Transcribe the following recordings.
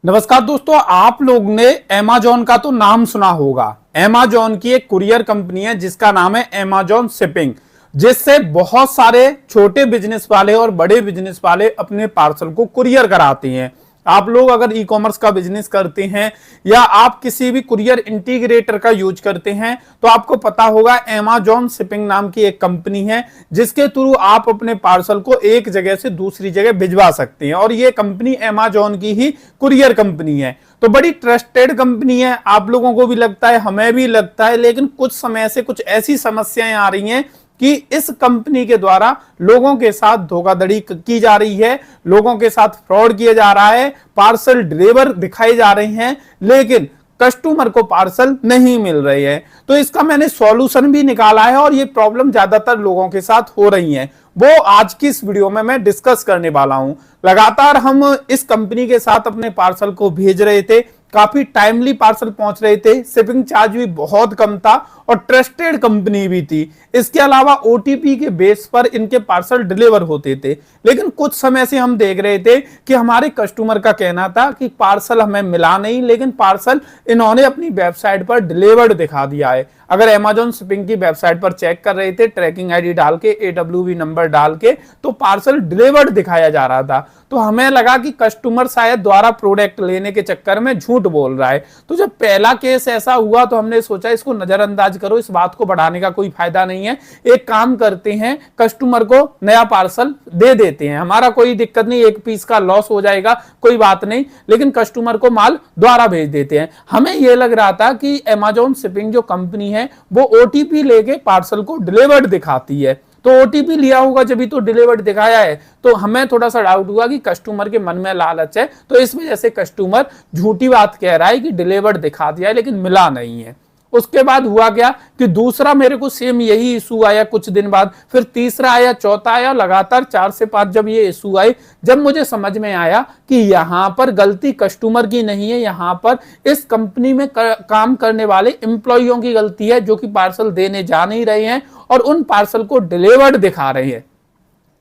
नमस्कार दोस्तों, आप लोग ने अमेज़न का तो नाम सुना होगा। अमेज़न की एक कुरियर कंपनी है जिसका नाम है अमेज़न शिपिंग, जिससे बहुत सारे छोटे बिजनेस वाले और बड़े बिजनेस वाले अपने पार्सल को कुरियर कराते हैं। आप लोग अगर ई कॉमर्स का बिजनेस करते हैं या आप किसी भी कुरियर इंटीग्रेटर का यूज करते हैं तो आपको पता होगा अमेज़न शिपिंग नाम की एक कंपनी है जिसके थ्रू आप अपने पार्सल को एक जगह से दूसरी जगह भिजवा सकते हैं। और ये कंपनी अमेज़न की ही कुरियर कंपनी है, तो बड़ी ट्रस्टेड कंपनी है। आप लोगों को भी लगता है, हमें भी लगता है, लेकिन कुछ समय से कुछ ऐसी समस्याएं आ रही हैं कि इस कंपनी के द्वारा लोगों के साथ धोखाधड़ी की जा रही है, लोगों के साथ फ्रॉड किया जा रहा है, पार्सल डिलीवर दिखाए जा रहे हैं लेकिन कस्टमर को पार्सल नहीं मिल रहे हैं। तो इसका मैंने सॉल्यूशन भी निकाला है और ये प्रॉब्लम ज्यादातर लोगों के साथ हो रही है, वो आज की इस वीडियो में मैं डिस्कस करने वाला हूं। लगातार हम इस कंपनी के साथ अपने पार्सल को भेज रहे थे, काफी टाइमली पार्सल पहुंच रहे थे, शिपिंग चार्ज भी बहुत कम था और ट्रस्टेड कंपनी भी थी। इसके अलावा ओटीपी के बेस पर इनके पार्सल डिलीवर होते थे। लेकिन कुछ समय से हम देख रहे थे कि हमारे कस्टमर का कहना था कि पार्सल हमें मिला नहीं, लेकिन पार्सल इन्होंने अपनी वेबसाइट पर डिलीवर्ड दिखा दिया है। अगर अमेज़न शिपिंग की वेबसाइट पर चेक कर रहे थे ट्रैकिंग आईडी डाल के, AWV नंबर डाल के, तो पार्सल डिलीवर्ड दिखाया जा रहा था। तो हमें लगा कि कस्टमर शायद द्वारा प्रोडक्ट लेने के चक्कर में झूठ बोल रहा है। तो जब पहला केस ऐसा हुआ तो हमने सोचा इसको नजरअंदाज करो, इस बात को बढ़ाने का कोई फायदा नहीं है। एक काम करते हैं, कस्टमर को नया पार्सल दे देते हैं, हमारा कोई दिक्कत नहीं, एक पीस का लॉस हो जाएगा कोई बात नहीं, लेकिन कस्टमर को माल द्वारा भेज देते हैं। हमें यह लग रहा था कि अमेज़न शिपिंग जो कंपनी है वो ओटीपी लेके पार्सल को डिलीवर्ड दिखाती है, तो ओटीपी लिया होगा जब तो डिलीवर्ड दिखाया है। तो हमें थोड़ा सा डाउट हुआ कि कस्टमर के मन में लालच है, तो इस वजह से कस्टमर झूठी बात कह रहा है कि डिलीवर्ड दिखा दिया है लेकिन मिला नहीं है। उसके बाद हुआ क्या कि दूसरा मेरे को सेम यही इशू आया कुछ दिन बाद, फिर तीसरा आया, चौथा आया, लगातार 4 से 5 जब ये इशू आए, जब मुझे समझ में आया कि यहां पर गलती कस्टमर की नहीं है, यहां पर इस कंपनी में काम करने वाले एम्प्लॉइयों की गलती है जो कि पार्सल देने जा नहीं रहे हैं और उन पार्सल को डिलीवर्ड दिखा रहे हैं।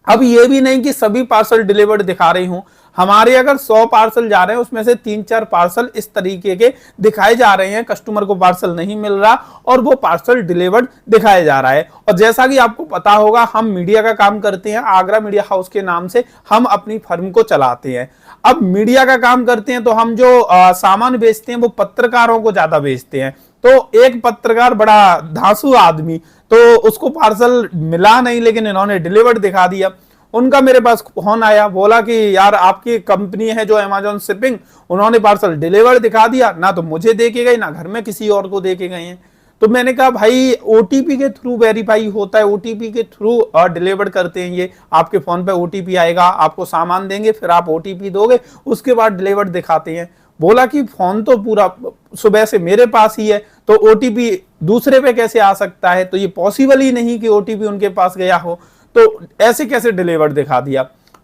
अब ये भी नहीं कि सभी पार्सल डिलीवर्ड दिखा रही हूं, हमारे अगर 100 पार्सल जा रहे हैं उसमें से 3-4 पार्सल इस तरीके के दिखाए जा रहे हैं, कस्टमर को पार्सल नहीं मिल रहा और वो पार्सल डिलीवर्ड दिखाया जा रहा है। और जैसा कि आपको पता होगा हम मीडिया का काम करते हैं, आगरा मीडिया हाउस के नाम से हम अपनी फर्म को चलाते हैं। अब मीडिया का काम करते हैं तो हम जो सामान बेचते हैं वो पत्रकारों को ज्यादा बेचते हैं। तो एक पत्रकार बड़ा धांसू आदमी, तो उसको पार्सल मिला नहीं लेकिन इन्होंने डिलीवर्ड दिखा दिया। उनका मेरे पास फोन आया, बोला कि यार आपकी कंपनी है जो अमेज़न शिपिंग, उन्होंने पार्सल डिलीवर्ड दिखा दिया, ना तो मुझे दे के गए ना घर में किसी और को दे के गए हैं। तो मैंने कहा भाई ओटीपी के थ्रू वेरीफाई होता है, ओटीपी के थ्रू डिलीवर करते हैं, ये आपके फोन पे ओटीपी आएगा, आपको सामान देंगे, फिर आप ओटीपी दोगे, उसके बाद डिलीवर्ड दिखाते हैं। बोला कि फोन तो पूरा सुबह से मेरे पास ही है, तो ओटीपी दूसरे पे कैसे आ सकता है, तो ये पॉसिबल ही नहीं कि ओटीपी उनके पास गया हो, तो ऐसे कैसे डिलीवर्ड दिखा दिया।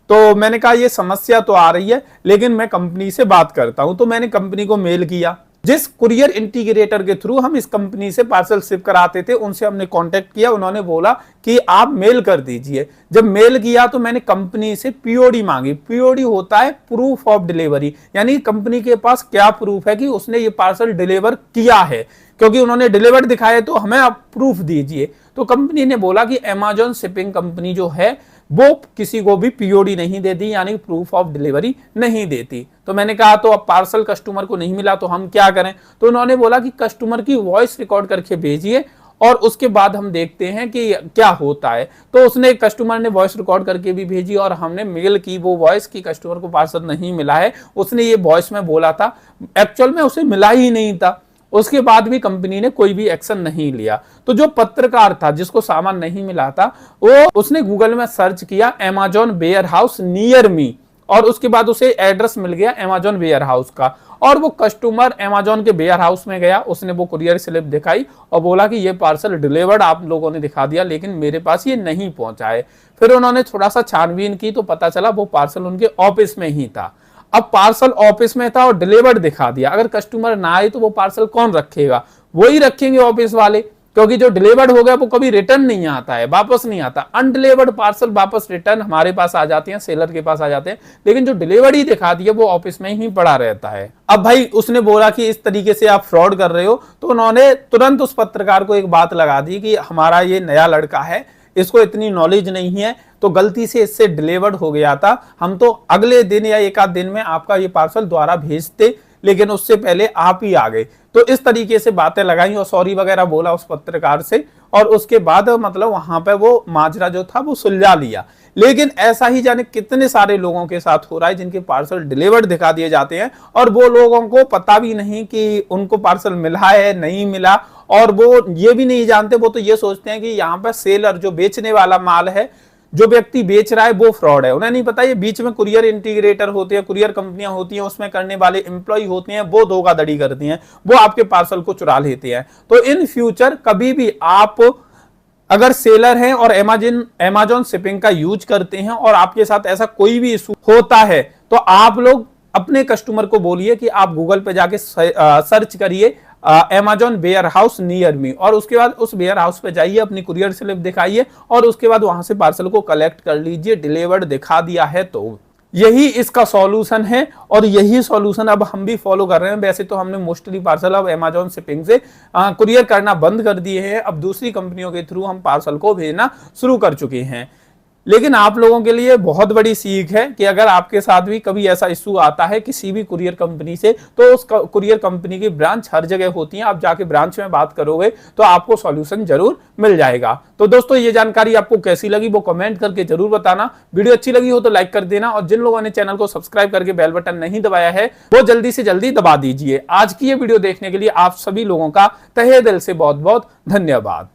तो मैंने कहा ये समस्या तो आ रही है लेकिन मैं कंपनी से बात करता हूं। तो मैंने कंपनी को मेल किया, जिस कुरियर इंटीग्रेटर के थ्रू हम इस कंपनी से पार्सल शिप कराते थे उनसे हमने कांटेक्ट किया। उन्होंने बोला कि आप मेल कर दीजिए। जब मेल किया तो मैंने कंपनी से पीओडी मांगी। पीओडी होता है प्रूफ ऑफ डिलीवरी, यानी कंपनी के पास क्या प्रूफ है कि उसने ये पार्सल डिलीवर किया है, क्योंकि उन्होंने डिलीवर दिखाया तो हमें आप प्रूफ दीजिए। तो कंपनी ने बोला कि अमेज़न शिपिंग कंपनी जो है वो किसी को भी पीओडी नहीं देती, यानी प्रूफ ऑफ डिलीवरी नहीं देती। तो मैंने कहा तो अब पार्सल कस्टमर को नहीं मिला तो हम क्या करें। तो उन्होंने बोला कि कस्टमर की वॉइस रिकॉर्ड करके भेजिए और उसके बाद हम देखते हैं कि क्या होता है। तो उसने, कस्टमर ने वॉइस रिकॉर्ड करके भी भेजी और हमने मेल की वो वॉइस की कस्टमर को पार्सल नहीं मिला है। उसने ये वॉइस में बोला था, एक्चुअल में उसे मिला ही नहीं था। उसके बाद भी कंपनी ने कोई भी एक्शन नहीं लिया। तो जो पत्रकार था जिसको सामान नहीं मिला था, वो उसने गूगल में सर्च किया Amazon warehouse near me, और उसके बाद उसे एड्रेस मिल गया अमेज़न वेयर हाउस का, और वो कस्टमर अमेज़न के वेयर हाउस में गया, उसने वो कुरियर स्लिप दिखाई और बोला कि ये पार्सल डिलीवर्ड आप लोगों ने दिखा दिया लेकिन मेरे पास ये नहीं पहुंचा है। फिर उन्होंने थोड़ा सा छानबीन की तो पता चला वो पार्सल उनके ऑफिस में ही था। अब पार्सल ऑफिस में था और डिलीवर्ड दिखा दिया, अगर कस्टमर ना आए तो वो पार्सल कौन रखेगा, वही रखेंगे ऑफिस वाले। क्योंकि जो डिलीवर्ड हो गया वो कभी रिटर्न नहीं आता है, वापस नहीं आता। अनडिलीवर्ड पार्सल वापस रिटर्न हमारे पास आ जाते हैं, सेलर के पास आ जाते हैं, लेकिन जो डिलीवर्ड ही दिखा दिया वो ऑफिस में ही पड़ा रहता है। अब भाई उसने बोला कि इस तरीके से आप फ्रॉड कर रहे हो, तो उन्होंने तुरंत उस पत्रकार को एक बात लगा दी कि हमारा ये नया लड़का है, इसको इतनी नॉलेज नहीं है, तो गलती से इससे डिलीवर्ड हो गया था, हम तो अगले दिन या एक आध दिन में आपका ये पार्सल दोबारा भेजते, लेकिन उससे पहले आप ही आ गए। तो इस तरीके से बातें लगाई और सॉरी वगैरह बोला उस पत्रकार से, और उसके बाद मतलब वहां पे वो माजरा जो था वो सुलझा लिया। लेकिन ऐसा ही जाने कितने सारे लोगों के साथ हो रहा है जिनके पार्सल डिलीवर्ड दिखा दिए जाते हैं और वो लोगों को पता भी नहीं कि उनको पार्सल मिला है नहीं मिला, और वो ये भी नहीं जानते, वो तो ये सोचते हैं कि यहाँ पर सेलर जो बेचने वाला माल है, जो व्यक्ति बेच रहा है वो फ्रॉड है। उन्हें नहीं पता ये बीच में कुरियर इंटीग्रेटर होते हैं, कुरियर कंपनियां होती हैं, उसमें करने वाले एम्प्लॉय होते हैं, वो धोखाधड़ी करती हैं, वो आपके पार्सल को चुरा लेते हैं। तो इन फ्यूचर कभी भी आप अगर सेलर हैं और अमेज़न शिपिंग का यूज करते हैं और आपके साथ ऐसा कोई भी इशू होता है, तो आप लोग अपने कस्टमर को बोलिए कि आप गूगल पे जाके सर्च करिए Amazon warehouse near me, और उसके बाद उस वेयर हाउस पे जाइए, अपनी कुरियर स्लिप दिखाइए और उसके बाद वहां से पार्सल को कलेक्ट कर लीजिए। डिलीवर्ड दिखा दिया है तो यही इसका सॉल्यूशन है, और यही सॉल्यूशन अब हम भी फॉलो कर रहे हैं। वैसे तो हमने मोस्टली पार्सल अब अमेज़न शिपिंग से कुरियर करना बंद कर दिए हैं, अब दूसरी कंपनियों के थ्रू हम पार्सल को भेजना शुरू कर चुके हैं। लेकिन आप लोगों के लिए बहुत बड़ी सीख है कि अगर आपके साथ भी कभी ऐसा इशू आता है किसी भी कुरियर कंपनी से, तो उस कुरियर कंपनी की ब्रांच हर जगह होती है, आप जाके ब्रांच में बात करोगे तो आपको सॉल्यूशन जरूर मिल जाएगा। तो दोस्तों ये जानकारी आपको कैसी लगी वो कमेंट करके जरूर बताना। वीडियो अच्छी लगी हो तो लाइक कर देना, और जिन लोगों ने चैनल को सब्सक्राइब करके बेल बटन नहीं दबाया है वो जल्दी से जल्दी दबा दीजिए। आज की ये वीडियो देखने के लिए आप सभी लोगों का तहे दिल से बहुत बहुत धन्यवाद।